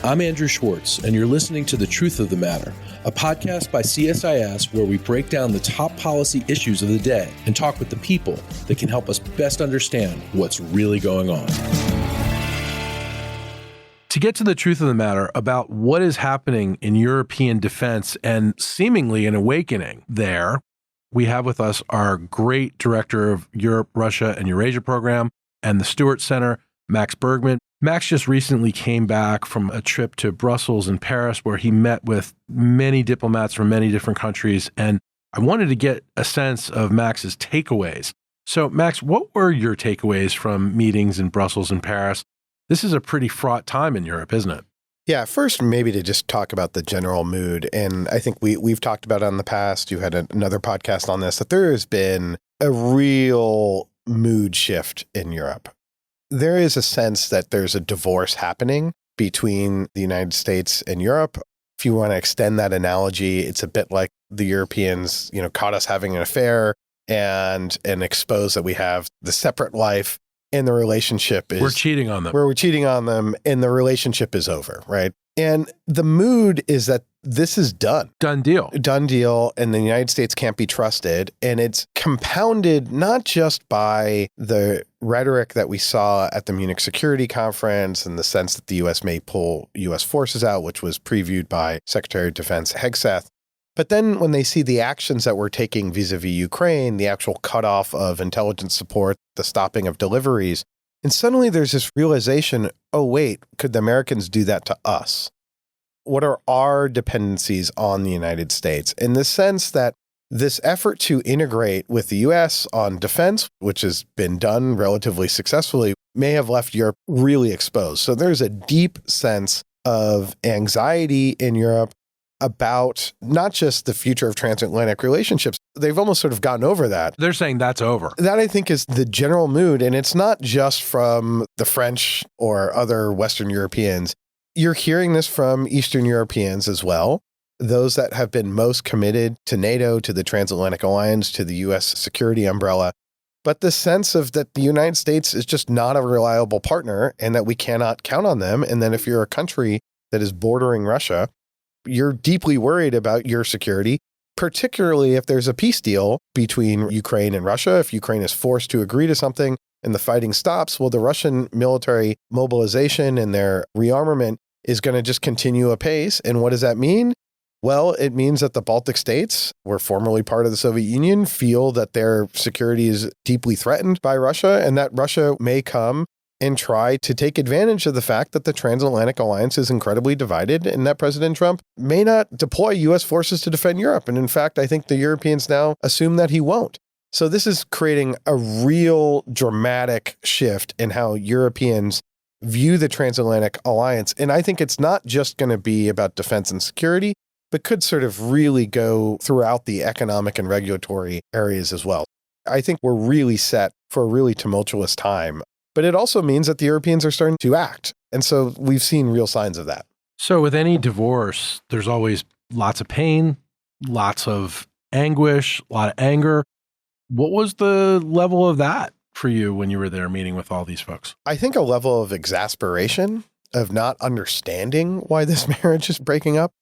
I'm Andrew Schwartz, and you're listening to The Truth of the Matter, a podcast by CSIS where we break down the top policy issues of the day and talk with the people that can help us best understand what's really going on. To get to the truth of the matter about what is happening in European defense and seemingly an awakening there, we have with us our great director of Europe, Russia, and Eurasia program and the Stewart Center, Max Bergmann. Max just recently came back from a trip to Brussels and Paris where he met with many diplomats from many different countries, and I wanted to get a sense of Max's takeaways. So, Max, what were your takeaways from meetings in Brussels and Paris? This is a pretty fraught time in Europe, isn't it? Yeah, first, maybe to just talk about the general mood. And I think we've talked about it in the past. You had another podcast on this, that there has been a real mood shift in Europe. There is a sense that there's a divorce happening between the United States and Europe. If you want to extend that analogy, it's a bit like the Europeans, caught us having an affair and exposed that we have the separate life. And the relationship is... We're cheating on them. We're cheating on them, and the relationship is over, right? And the mood is that this is done. Done deal. Done deal, and the United States can't be trusted. And it's compounded not just by the rhetoric that we saw at the Munich Security Conference and the sense that the U.S. may pull U.S. forces out, which was previewed by Secretary of Defense Hegseth. But then when they see the actions that we're taking vis-a-vis Ukraine, the actual cutoff of intelligence support, the stopping of deliveries, and suddenly there's this realization, oh, wait, could the Americans do that to us? What are our dependencies on the United States? In the sense that this effort to integrate with the U.S. on defense, which has been done relatively successfully, may have left Europe really exposed. So there's a deep sense of anxiety in Europe about not just the future of transatlantic relationships. They've almost sort of gotten over that. They're saying that's over. That, I think, is the general mood. And it's not just from the French or other Western Europeans. You're hearing this from Eastern Europeans as well. Those that have been most committed to NATO, to the transatlantic alliance, to the U.S. security umbrella. But the sense of that the United States is just not a reliable partner and that we cannot count on them. And then if you're a country that is bordering Russia, you're deeply worried about your security, particularly if there's a peace deal between Ukraine and Russia. If Ukraine is forced to agree to something and the fighting stops, well, the Russian military mobilization and their rearmament is going to just continue apace. And what does that mean? Well, it means that the Baltic states, were formerly part of the Soviet Union, feel that their security is deeply threatened by Russia and that Russia may come and try to take advantage of the fact that the transatlantic alliance is incredibly divided and that President Trump may not deploy U.S. forces to defend Europe. And in fact, I think the Europeans now assume that he won't. So this is creating a real dramatic shift in how Europeans view the transatlantic alliance. And I think it's not just going to be about defense and security, but could sort of really go throughout the economic and regulatory areas as well. I think we're really set for a really tumultuous time. But it also means that the Europeans are starting to act. And so we've seen real signs of that. So with any divorce, there's always lots of pain, lots of anguish, a lot of anger. What was the level of that for you when you were there meeting with all these folks? I think a level of exasperation, of not understanding why this marriage is breaking up,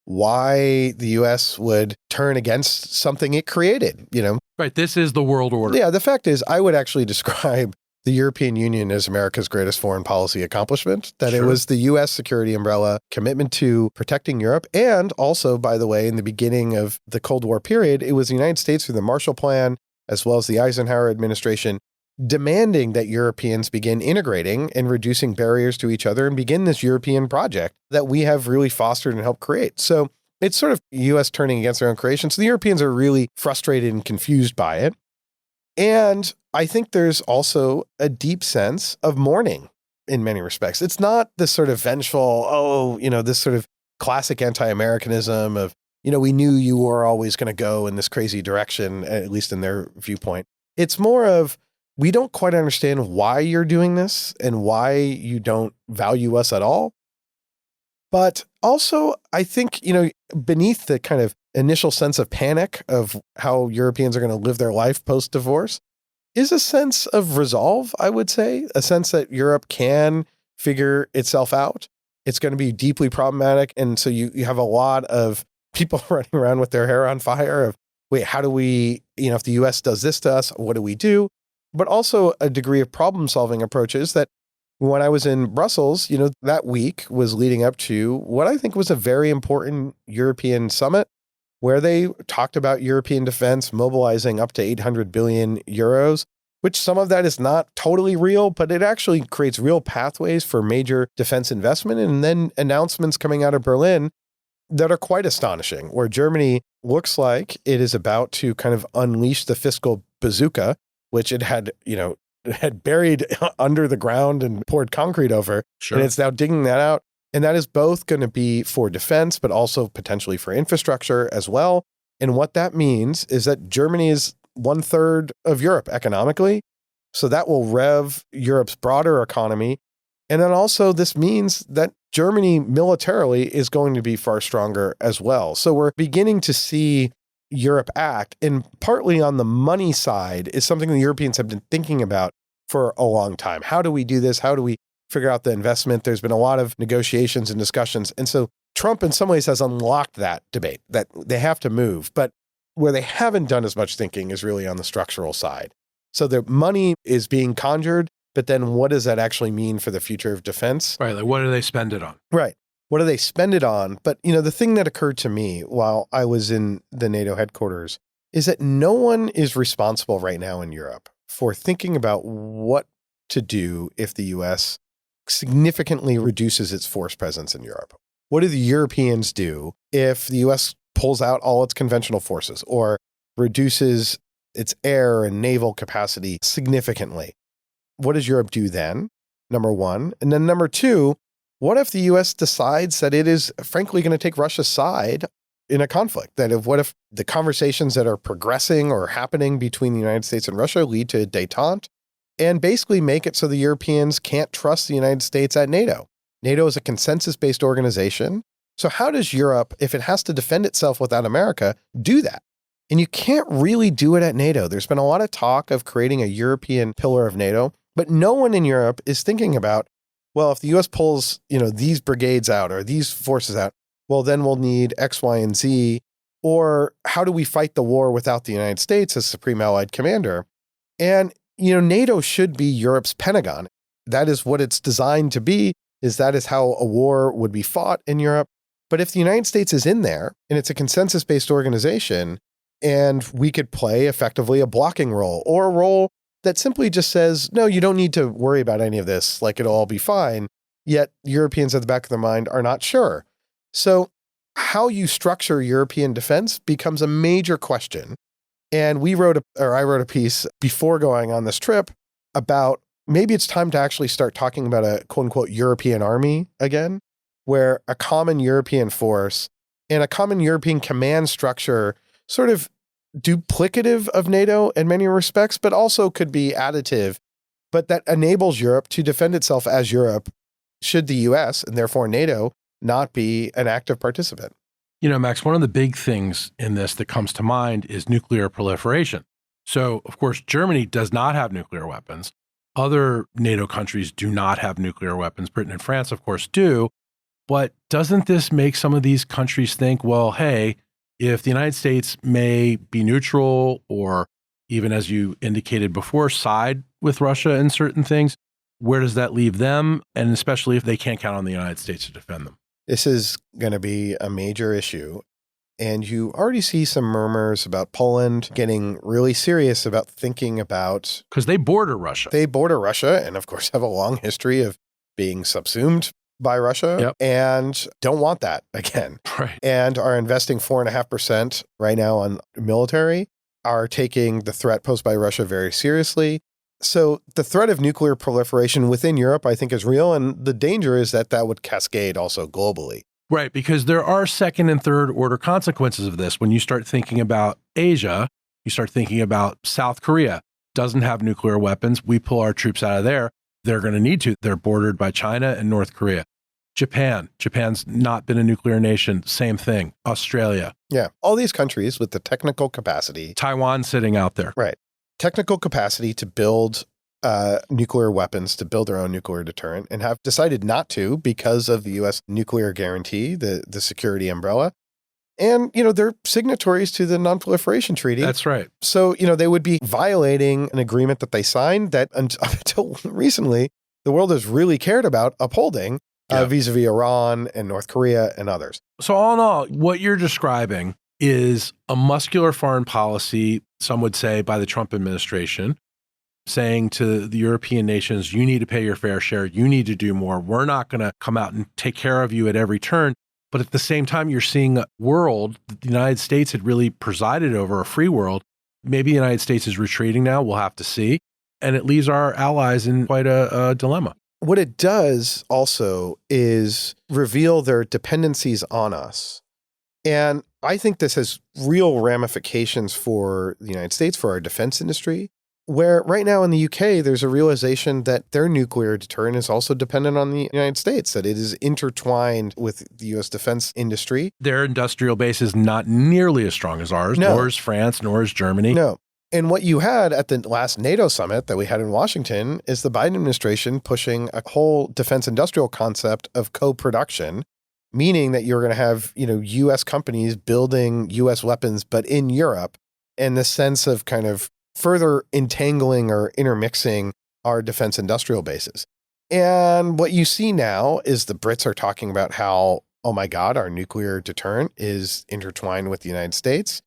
why the U.S. would turn against something it created, Right. This is the world order. Yeah. The fact is, I would actually describe the European Union is America's greatest foreign policy accomplishment, that It was the U.S. security umbrella commitment to protecting Europe. And also, by the way, in the beginning of the Cold War period, it was the United States through the Marshall Plan, as well as the Eisenhower administration, demanding that Europeans begin integrating and reducing barriers to each other and begin this European project that we have really fostered and helped create. So it's sort of U.S. turning against their own creation. So the Europeans are really frustrated and confused by it. And I think there's also a deep sense of mourning in many respects. It's not this sort of vengeful, this sort of classic anti-Americanism of, we knew you were always going to go in this crazy direction, at least in their viewpoint. It's more of, we don't quite understand why you're doing this and why you don't value us at all. But also, I think, beneath the kind of initial sense of panic of how Europeans are going to live their life post-divorce is a sense of resolve, I would say, a sense that Europe can figure itself out. It's going to be deeply problematic. And so you have a lot of people running around with their hair on fire of, wait, how do we, if the US does this to us, what do we do? But also a degree of problem solving approaches that when I was in Brussels, that week was leading up to what I think was a very important European summit where they talked about European defense mobilizing up to 800 billion euros, which some of that is not totally real, but it actually creates real pathways for major defense investment. And then announcements coming out of Berlin that are quite astonishing, where Germany looks like it is about to kind of unleash the fiscal bazooka, which it had buried under the ground and poured concrete over. Sure. And it's now digging that out. And that is both going to be for defense, but also potentially for infrastructure as well. And what that means is that Germany is 1/3 of Europe economically. So that will rev Europe's broader economy. And then also this means that Germany militarily is going to be far stronger as well. So we're beginning to see Europe act, and partly on the money side is something the Europeans have been thinking about for a long time. How do we do this? How do we figure out the investment? There's been a lot of negotiations and discussions. And so Trump in some ways has unlocked that debate that they have to move. But where they haven't done as much thinking is really on the structural side. So the money is being conjured, but then what does that actually mean for the future of defense? Right. Like, what do they spend it on? Right. What do they spend it on? But, the thing that occurred to me while I was in the NATO headquarters is that no one is responsible right now in Europe for thinking about what to do if the US significantly reduces its force presence in Europe. What do the Europeans do if the US pulls out all its conventional forces or reduces its air and naval capacity significantly? What does Europe do then? Number one. And then number two, what if the US decides that it is frankly going to take Russia's side in a conflict? What if the conversations that are progressing or happening between the United States and Russia lead to a détente and basically make it so the Europeans can't trust the United States at NATO? NATO is a consensus-based organization. So how does Europe, if it has to defend itself without America, do that? And you can't really do it at NATO. There's been a lot of talk of creating a European pillar of NATO, but no one in Europe is thinking about, well, if the US pulls, these brigades out or these forces out, well, then we'll need X, Y, and Z. Or how do we fight the war without the United States as Supreme Allied Commander? And, NATO should be Europe's Pentagon. That is what it's designed to be, that is how a war would be fought in Europe. But if the United States is in there and it's a consensus-based organization, and we could play effectively a blocking role or a role that simply just says, no, you don't need to worry about any of this, like it'll all be fine. Yet Europeans at the back of their mind are not sure. So how you structure European defense becomes a major question. And I wrote a piece before going on this trip about maybe it's time to actually start talking about a quote unquote European army again, where a common European force and a common European command structure sort of duplicative of NATO in many respects, but also could be additive, but that enables Europe to defend itself as Europe should the US and therefore NATO not be an active participant. Max, one of the big things in this that comes to mind is nuclear proliferation. So, of course, Germany does not have nuclear weapons. Other NATO countries do not have nuclear weapons. Britain and France, of course, do. But doesn't this make some of these countries think, well, hey, if the United States may be neutral or even, as you indicated before, side with Russia in certain things, where does that leave them? And especially if they can't count on the United States to defend them. This is going to be a major issue. And you already see some murmurs about Poland getting really serious about thinking about... Because they border Russia. They border Russia and, of course, have a long history of being subsumed by Russia and don't want that again. Right. And are investing 4.5% right now on military, are taking the threat posed by Russia very seriously. So the threat of nuclear proliferation within Europe, I think, is real. And the danger is that would cascade also globally. Right, because there are second and third order consequences of this. When you start thinking about Asia, you start thinking about South Korea, doesn't have nuclear weapons. We pull our troops out of there. They're going to need to. They're bordered by China and North Korea. Japan's not been a nuclear nation. Same thing. Australia. Yeah. All these countries with the technical capacity. Taiwan sitting out there. Right. Technical capacity to build nuclear weapons to build their own nuclear deterrent and have decided not to because of the U.S. nuclear guarantee, the security umbrella. And, they're signatories to the non-proliferation treaty. That's right. So, they would be violating an agreement that they signed that until recently, the world has really cared about upholding vis-a-vis Iran and North Korea and others. So all in all, what you're describing is a muscular foreign policy, some would say, by the Trump administration, saying to the European nations, you need to pay your fair share, you need to do more. We're not going to come out and take care of you at every turn. But at the same time, you're seeing a world that the United States had really presided over, a free world. Maybe the United States is retreating now. We'll have to see. And it leaves our allies in quite a dilemma. What it does also is reveal their dependencies on us. And I think this has real ramifications for the United States, for our defense industry, where right now in the UK, there's a realization that their nuclear deterrent is also dependent on the United States, that it is intertwined with the U.S. defense industry. Their industrial base is not nearly as strong as ours, nor is France, nor is Germany. No. And what you had at the last NATO summit that we had in Washington is the Biden administration pushing a whole defense industrial concept of co-production, meaning that you're going to have, U.S. companies building U.S. weapons, but in Europe, and the sense of kind of further entangling or intermixing our defense industrial bases. And what you see now is the Brits are talking about how, oh my God, our nuclear deterrent is intertwined with the United States.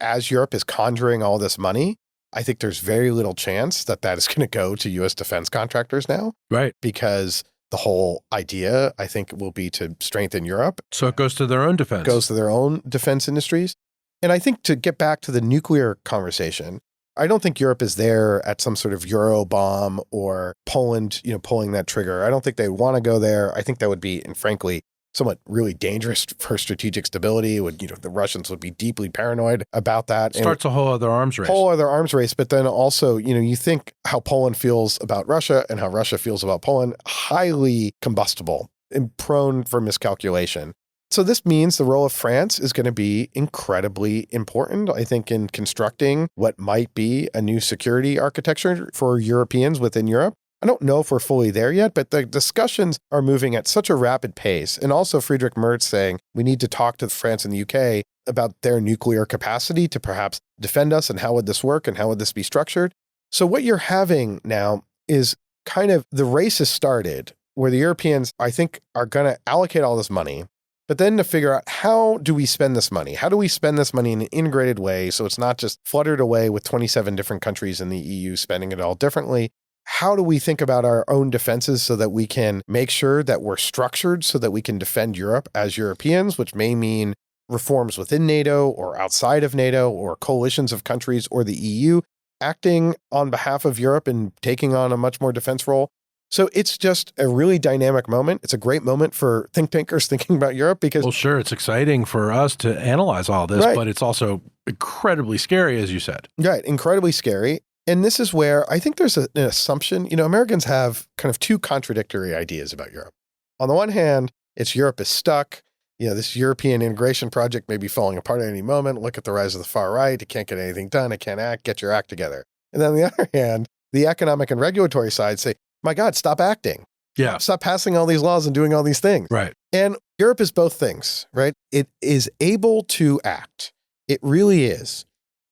As Europe is conjuring all this money, I think there's very little chance that is going to go to U.S. defense contractors now. Right. Because the whole idea, I think, will be to strengthen Europe. So it goes to their own defense. Goes to their own defense industries. And I think to get back to the nuclear conversation, I don't think Europe is there at some sort of Euro bomb or Poland, pulling that trigger. I don't think they want to go there. I think that would be, and frankly, somewhat really dangerous for strategic stability. The Russians would be deeply paranoid about that. Starts a whole other arms race. Whole other arms race. But then also, you think how Poland feels about Russia and how Russia feels about Poland, highly combustible and prone for miscalculation. So this means the role of France is going to be incredibly important, I think, in constructing what might be a new security architecture for Europeans within Europe. I don't know if we're fully there yet, but the discussions are moving at such a rapid pace. And also Friedrich Merz saying we need to talk to France and the UK about their nuclear capacity to perhaps defend us, and how would this work and how would this be structured. So what you're having now is kind of the race has started where the Europeans, I think, are going to allocate all this money. But then to figure out, how do we spend this money? How do we spend this money in an integrated way so it's not just fluttered away with 27 different countries in the EU spending it all differently? How do we think about our own defenses so that we can make sure that we're structured so that we can defend Europe as Europeans, which may mean reforms within NATO or outside of NATO or coalitions of countries or the EU acting on behalf of Europe and taking on a much more defense role? So it's just a really dynamic moment. It's a great moment for think tankers thinking about Europe because— Well, sure, it's exciting for us to analyze all this, right. But it's also incredibly scary, as you said. Right, incredibly scary. And this is where I think there's an assumption, Americans have kind of two contradictory ideas about Europe. On the one hand, it's Europe is stuck. This European integration project may be falling apart at any moment. Look at the rise of the far right. It can't get anything done. It can't act. Get your act together. And then on the other hand, the economic and regulatory side say, my God, stop acting. Yeah. Stop passing all these laws and doing all these things. Right. And Europe is both things, right? It is able to act. It really is.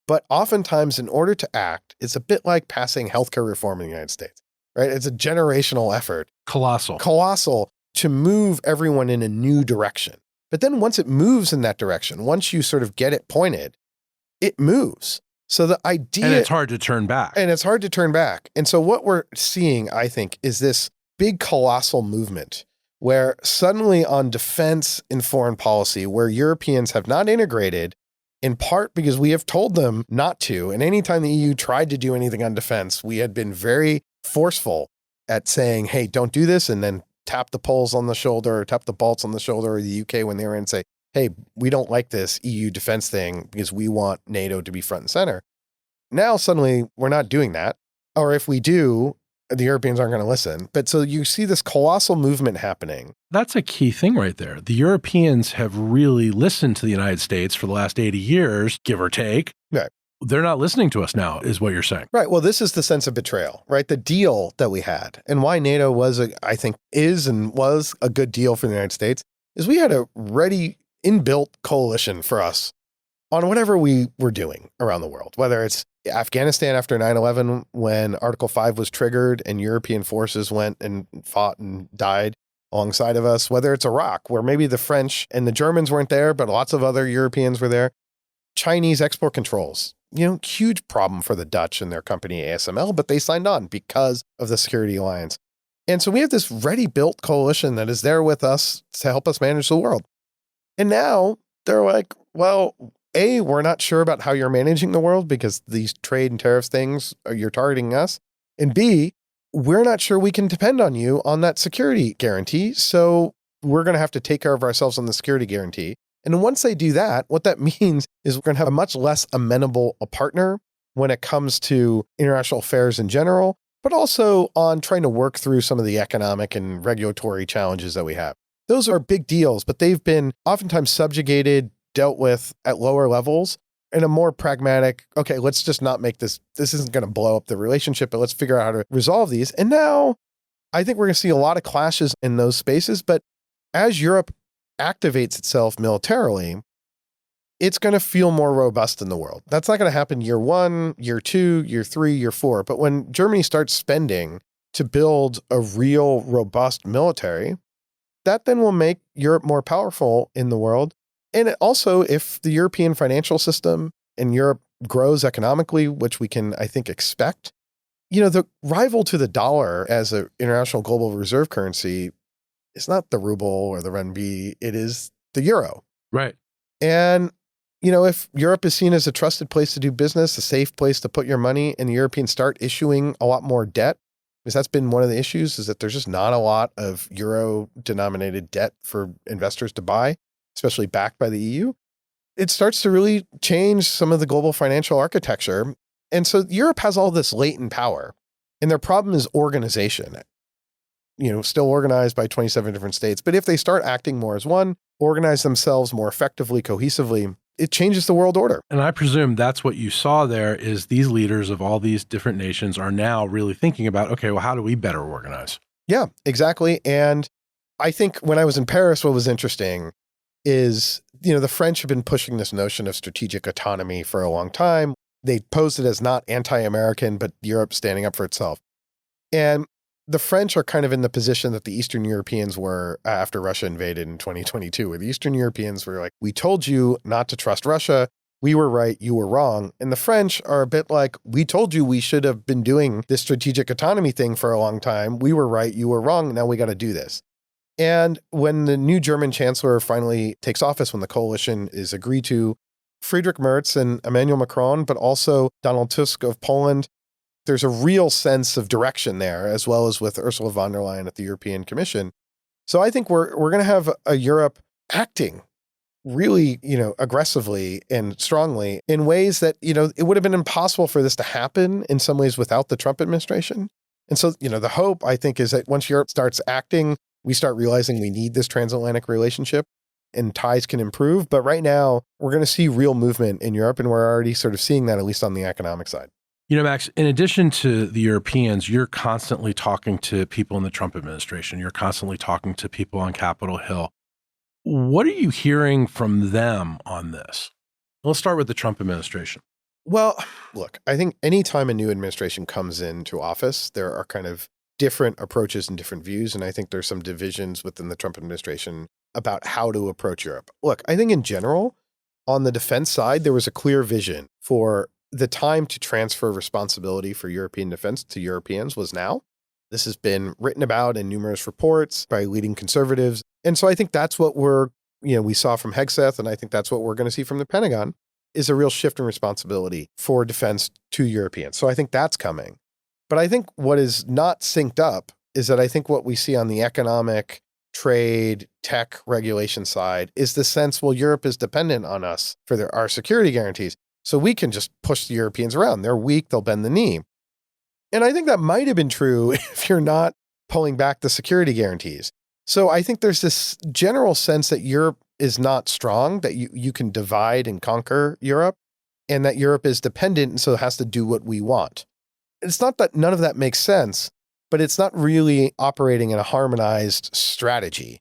But oftentimes, in order to act, it's a bit like passing healthcare reform in the United States, right? It's a generational effort. Colossal to move everyone in a new direction. But then once it moves in that direction, once you sort of get it pointed, it moves. So the idea— And it's hard to turn back. And so what we're seeing, I think, is this big colossal movement where suddenly on defense and foreign policy, where Europeans have not integrated, in part because we have told them not to. And anytime the EU tried to do anything on defense, we had been very forceful at saying, hey, don't do this, and then tap the Poles on the shoulder, or tap the Balts on the shoulder, or the UK when they were in and say, hey, we don't like this EU defense thing because we want NATO to be front and center. Now, suddenly, we're not doing that. Or if we do, the Europeans aren't going to listen. But so you see this colossal movement happening. That's a key thing right there. The Europeans have really listened to the United States for the last 80 years, give or take. Right. they're not listening to us now, is what you're saying. Right. Well, this is the sense of betrayal, right? The deal that we had and why NATO was, I think, is and was a good deal for the United States is we had a ready inbuilt coalition for us on whatever we were doing around the world, whether it's Afghanistan after 9/11, when Article 5 was triggered and European forces went and fought and died alongside of us, whether it's Iraq, where maybe the French and the Germans weren't there, but lots of other Europeans were there. Chinese export controls, huge problem for the Dutch and their company ASML, but they signed on because of the security alliance. And so we have this ready-built coalition that is there with us to help us manage the world. And now they're like, well, A, we're not sure about how you're managing the world because these trade and tariffs things, you're targeting us. And B, we're not sure we can depend on you on that security guarantee. So we're going to have to take care of ourselves on the security guarantee. And once they do that, what that means is we're going to have a much less amenable a partner when it comes to international affairs in general, but also on trying to work through some of the economic and regulatory challenges that we have. Those are big deals, but they've been oftentimes subjugated, dealt with at lower levels in a more pragmatic, okay, let's just not make this isn't going to blow up the relationship, but let's figure out how to resolve these. And now I think we're going to see a lot of clashes in those spaces, but as Europe activates itself militarily, it's going to feel more robust in the world. That's not going to happen year 1, year 2, year 3, year 4. But when Germany starts spending to build a real robust military, that then will make Europe more powerful in the world. And also, if the European financial system in Europe grows economically, which we can, I think, expect, the rival to the dollar as an international global reserve currency is not the ruble or the renminbi, it is the euro. Right. And, if Europe is seen as a trusted place to do business, a safe place to put your money, and the Europeans start issuing a lot more debt, because that's been one of the issues, is that there's just not a lot of euro-denominated debt for investors to buy, especially backed by the EU. It starts to really change some of the global financial architecture. And so Europe has all this latent power, and their problem is organization. Still organized by 27 different states. But if they start acting more as one, organize themselves more effectively, cohesively, it changes the world order. And I presume that's what you saw there is these leaders of all these different nations are now really thinking about, okay, well, how do we better organize? Yeah, exactly. And I think when I was in Paris, what was interesting is, the French have been pushing this notion of strategic autonomy for a long time. They posed it as not anti-American, but Europe standing up for itself. And the French are kind of in the position that the Eastern Europeans were after Russia invaded in 2022, where the Eastern Europeans were like, we told you not to trust Russia. We were right. You were wrong. And the French are a bit like, we told you we should have been doing this strategic autonomy thing for a long time. We were right. You were wrong. Now we got to do this. And when the new German chancellor finally takes office, when the coalition is agreed to, Friedrich Merz and Emmanuel Macron, but also Donald Tusk of Poland, there's a real sense of direction there, as well as with Ursula von der Leyen at the European Commission. So I think we're going to have a Europe acting really, aggressively and strongly in ways that, it would have been impossible for this to happen in some ways without the Trump administration. And so, the hope, I think, is that once Europe starts acting, we start realizing we need this transatlantic relationship and ties can improve. But right now, we're going to see real movement in Europe, and we're already sort of seeing that, at least on the economic side. Max, in addition to the Europeans, you're constantly talking to people in the Trump administration. You're constantly talking to people on Capitol Hill. What are you hearing from them on this? Let's start with the Trump administration. Well, look, I think anytime a new administration comes into office, there are kind of different approaches and different views. And I think there's some divisions within the Trump administration about how to approach Europe. Look, I think in general, on the defense side, there was a clear vision for the time to transfer responsibility for European defense to Europeans was now. This has been written about in numerous reports by leading conservatives. And so I think that's what we saw from Hegseth, and I think that's what we're going to see from the Pentagon, is a real shift in responsibility for defense to Europeans. So I think that's coming. But I think what is not synced up is that I think what we see on the economic, trade, tech regulation side is the sense, well, Europe is dependent on us for our security guarantees. So we can just push the Europeans around. They're weak, they'll bend the knee. And I think that might have been true if you're not pulling back the security guarantees. So I think there's this general sense that Europe is not strong, that you can divide and conquer Europe. and that Europe is dependent and so has to do what we want. It's not that none of that makes sense, but it's not really operating in a harmonized strategy.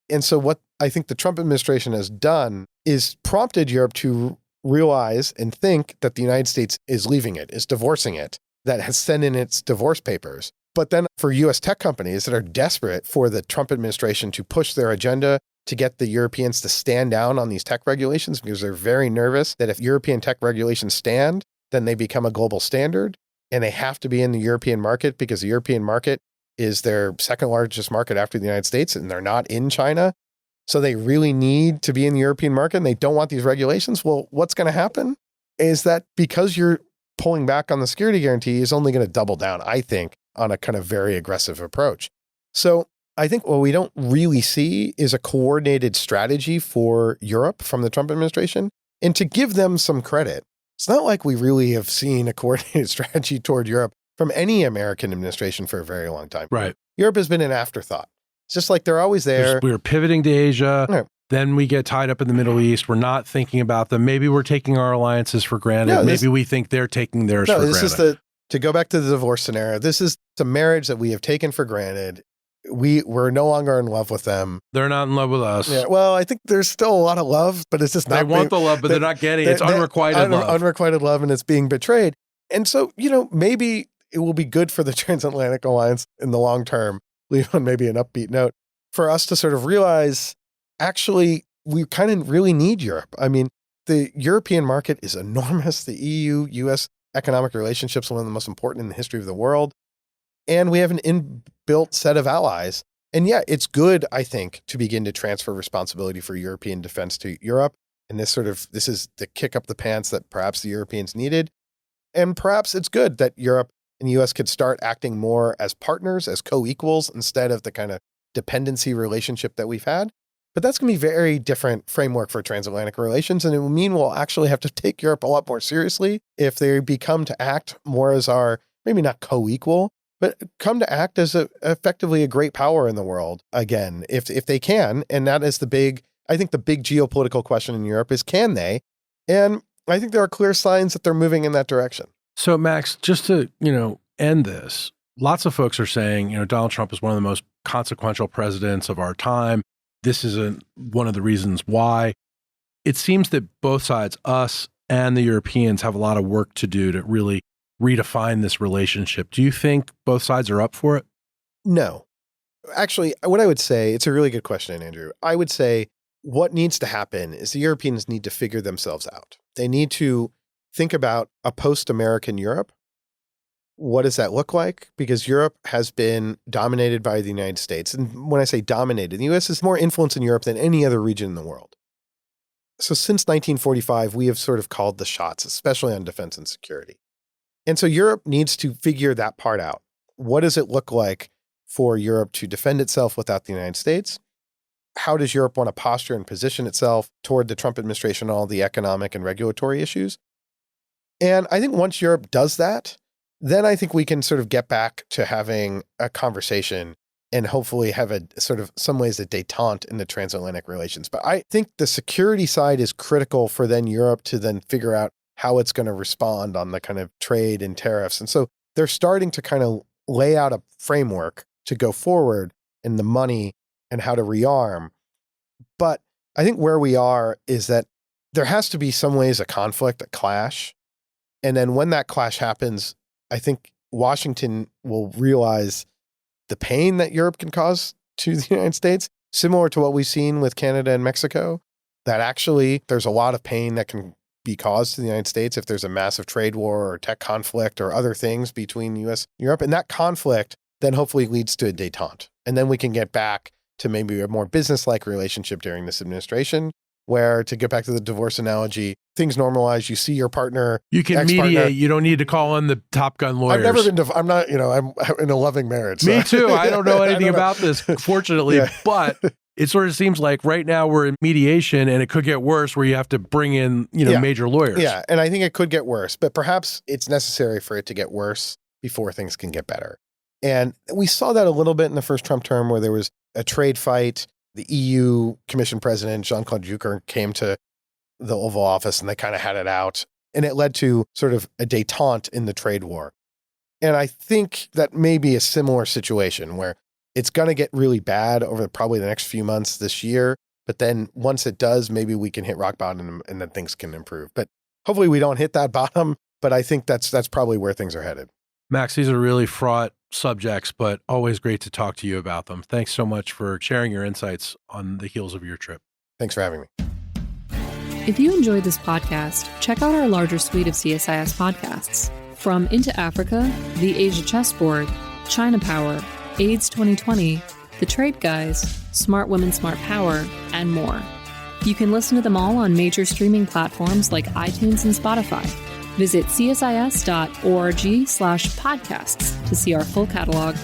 And so what I think the Trump administration has done is prompted Europe to realize and think that the United States is leaving it, is divorcing it, that has sent in its divorce papers. But then for US tech companies that are desperate for the Trump administration to push their agenda to get the Europeans to stand down on these tech regulations, because they're very nervous that if European tech regulations stand, then they become a global standard and they have to be in the European market because the European market is their second largest market after the United States, and they're not in China. So they really need to be in the European market and they don't want these regulations. Well, what's going to happen is that because you're pulling back on the security guarantee is only going to double down, I think, on a kind of very aggressive approach. So I think what we don't really see is a coordinated strategy for Europe from the Trump administration. And to give them some credit, it's not like we really have seen a coordinated strategy toward Europe from any American administration for a very long time. Right. Europe has been an afterthought. It's just like they're always there. We were pivoting to Asia. Right. Then we get tied up in the Middle East. We're not thinking about them. Maybe we're taking our alliances for granted. Maybe we think they're taking theirs for this granted. Is to go back to the divorce scenario, this is the marriage that we have taken for granted. We're no longer in love with them. They're not in love with us. Yeah, well, I think there's still a lot of love, but it's just not. They want the love, but they're not getting it. It's unrequited love. Unrequited love, and it's being betrayed. And so, maybe it will be good for the transatlantic alliance in the long term, leave on maybe an upbeat note, for us to sort of realize, actually, we kind of really need Europe. I mean, the European market is enormous. The EU-US economic relationships are one of the most important in the history of the world. And we have an inbuilt set of allies. And yeah, it's good, I think, to begin to transfer responsibility for European defense to Europe. And this is the kick up the pants that perhaps the Europeans needed. And perhaps it's good that Europe and the US could start acting more as partners, as co-equals, instead of the kind of dependency relationship that we've had. But that's going to be a very different framework for transatlantic relations. And it will mean we'll actually have to take Europe a lot more seriously if they become to act more as our, maybe not co-equal, but come to act as effectively a great power in the world again, if they can. And that is the big geopolitical question in Europe is, can they? And I think there are clear signs that they're moving in that direction. So Max, just to, end this, lots of folks are saying, Donald Trump is one of the most consequential presidents of our time. This is one of the reasons why. It seems that both sides, us and the Europeans, have a lot of work to do to really redefine this relationship. Do you think both sides are up for it? No. Actually, what I would say, it's a really good question, Andrew. I would say what needs to happen is the Europeans need to figure themselves out. They need to think about a post-American Europe. What does that look like? Because Europe has been dominated by the United States. And when I say dominated, the US has more influence in Europe than any other region in the world. So since 1945, we have sort of called the shots, especially on defense and security. And so Europe needs to figure that part out. What does it look like for Europe to defend itself without the United States? How does Europe want to posture and position itself toward the Trump administration, all the economic and regulatory issues? And I think once Europe does that, then I think we can sort of get back to having a conversation and hopefully have a sort of some ways a détente in the transatlantic relations. But I think the security side is critical for then Europe to then figure out how it's going to respond on the kind of trade and tariffs. And so they're starting to kind of lay out a framework to go forward in the money and how to rearm. But I think where we are is that there has to be some ways a conflict, a clash. And then when that clash happens, I think Washington will realize the pain that Europe can cause to the United States, similar to what we've seen with Canada and Mexico, that actually there's a lot of pain that can be caused to the United States if there's a massive trade war or tech conflict or other things between the US and Europe. And that conflict then hopefully leads to a détente. And then we can get back to maybe a more business-like relationship during this administration, where, to get back to the divorce analogy, things normalize. You see your partner. You can mediate. You don't need to call in the Top Gun lawyers. I've never been I'm not, I'm in a loving marriage. So. Me too. I don't know anything about this, fortunately, but it sort of seems like right now we're in mediation and it could get worse where you have to bring in, major lawyers. Yeah. And I think it could get worse, but perhaps it's necessary for it to get worse before things can get better. And we saw that a little bit in the first Trump term where there was a trade fight. The EU Commission President, Jean-Claude Juncker, came to the Oval Office and they kind of had it out. And it led to sort of a détente in the trade war. And I think that may be a similar situation where it's going to get really bad over probably the next few months this year. But then once it does, maybe we can hit rock bottom and then things can improve. But hopefully we don't hit that bottom. But I think that's probably where things are headed. Max, these are really fraught subjects, but always great to talk to you about them. Thanks so much for sharing your insights on the heels of your trip. Thanks for having me. If you enjoyed this podcast, check out our larger suite of CSIS podcasts. From Into Africa, The Asia Chessboard, China Power, AIDS 2020, The Trade Guys, Smart Women, Smart Power, and more. You can listen to them all on major streaming platforms like iTunes and Spotify. Visit csis.org/podcasts to see our full catalog.